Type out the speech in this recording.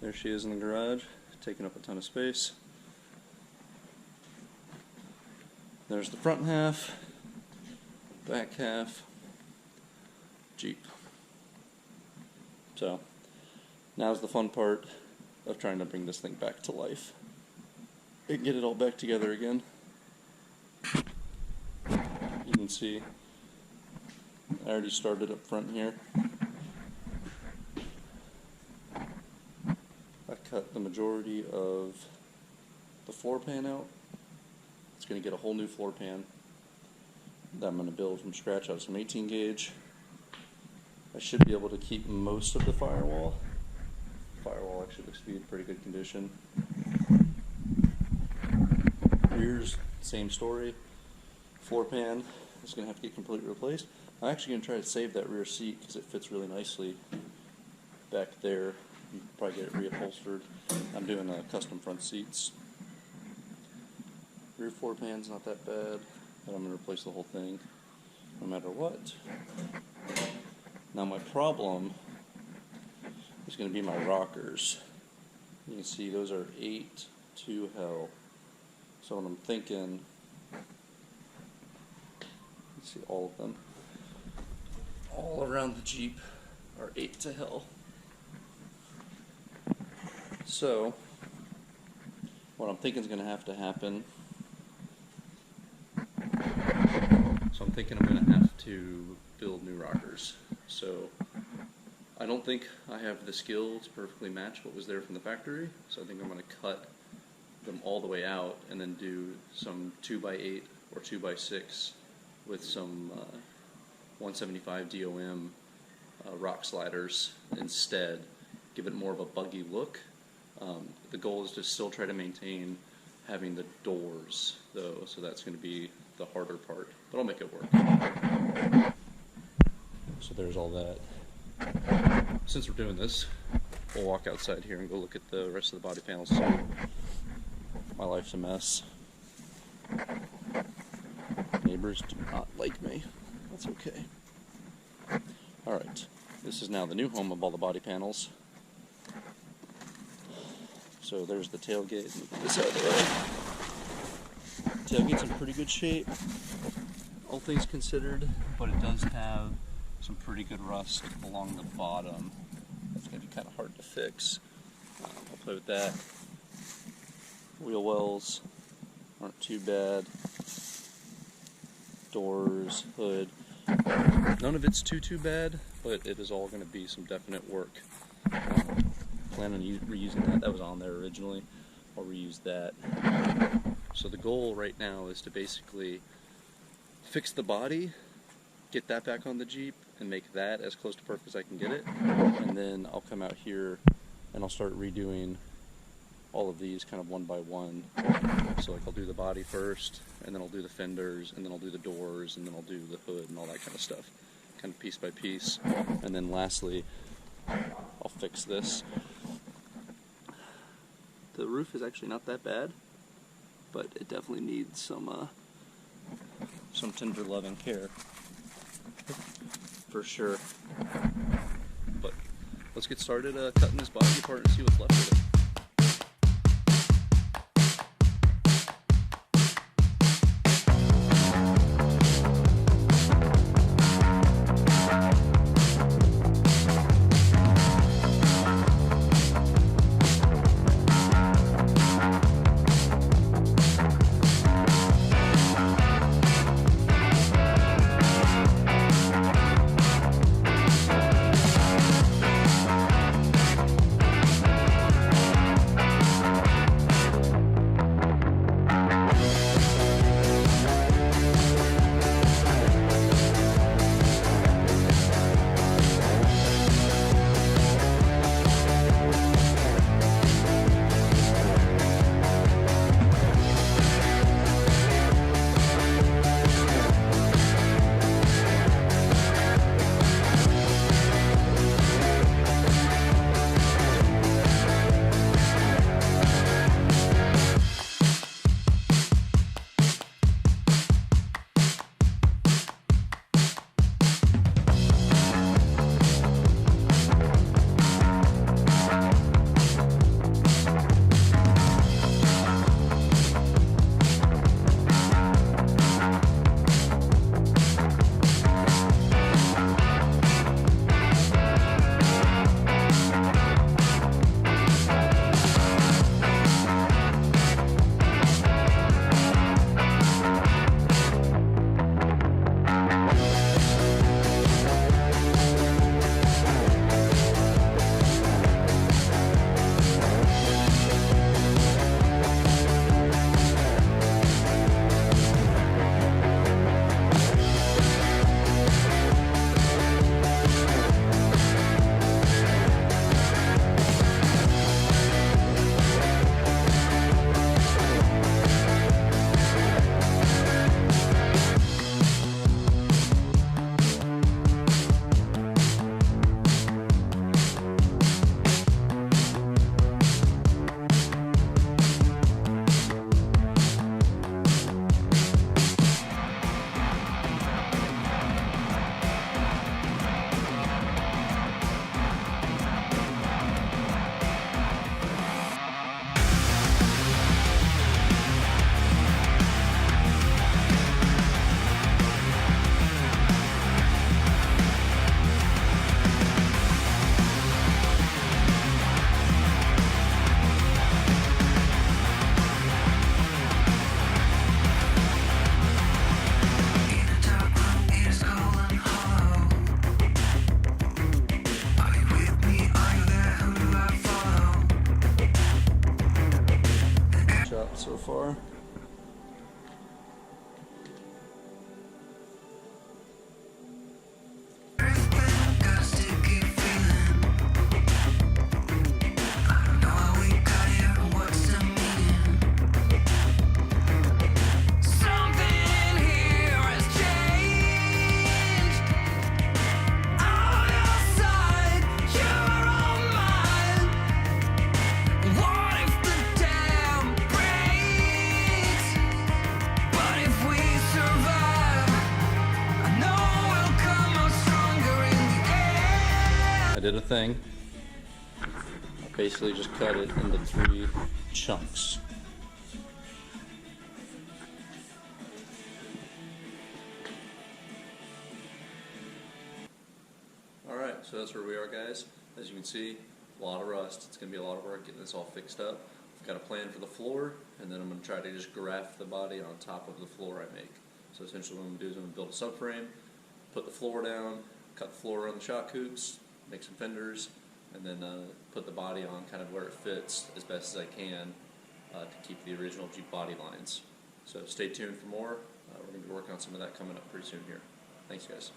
There she is in the garage, taking up a ton of space. There's the front half, back half, Jeep. So, now's the fun part of trying to bring this thing back to life and get it all back together again. You can see I already started up front here. I cut the majority of the floor pan out. It's going to get a whole new floor pan that I'm going to build from scratch out of some 18 gauge. I should be able to keep most of the firewall. Firewall actually looks to be in pretty good condition. Rear's same story. Floor pan is going to have to get completely replaced. I'm actually going to try to save that rear seat because it fits really nicely back there. You can probably get it reupholstered. I'm doing custom front seats. Rear floor pan's not that bad, but I'm going to replace the whole thing no matter what. Now my problem is going to be my rockers. You can see those are 8 to hell. So what I'm thinking, let's see all of them. All around the Jeep are 8 to hell. So what I'm thinking is going to have to happen. So I'm thinking I'm going to have to build new rockers. So I don't think I have the skill to perfectly match what was there from the factory. So I think I'm going to cut them all the way out and then do some 2x8 or 2x6 with some 175 DOM rock sliders instead. Give it more of a buggy look. The goal is to still try to maintain having the doors though, so that's going to be the harder part, but I'll make it work. So there's all that. Since we're doing this, we'll walk outside here and go look at the rest of the body panels too. My life's a mess. Neighbors do not like me. That's okay. Alright, this is now the new home of all the body panels. So there's the tailgate. Move this out of the way. Tailgate's in pretty good shape, all things considered, but it does have some pretty good rust along the bottom. That's going to be kind of hard to fix. I'll play with that. Wheel wells aren't too bad. Doors, hood. None of it's too bad, but it is all going to be some definite work. Plan on reusing that. That was on there originally. I'll reuse that. So the goal right now is to basically fix the body, get that back on the Jeep, and make that as close to perfect as I can get it. And then I'll come out here and I'll start redoing all of these kind of one by one. So like I'll do the body first, and then I'll do the fenders, and then I'll do the doors, and then I'll do the hood and all that kind of stuff. Kind of piece by piece. And then lastly, I'll fix this. The roof is actually not that bad, but it definitely needs some tender loving care, for sure. But let's get started cutting this body apart and see what's left of it. so far. I did a thing. I basically just cut it into 3 chunks. Alright, so that's where we are, guys. As you can see, a lot of rust. It's going to be a lot of work getting this all fixed up. I've got a plan for the floor, and then I'm going to try to just graft the body on top of the floor I make. So essentially what I'm going to do is I'm going to build a subframe, put the floor down, cut the floor around the shock hoops, make some fenders, and then put the body on kind of where it fits as best as I can to keep the original Jeep body lines. So stay tuned for more. We're going to be working on some of that coming up pretty soon here. Thanks, guys.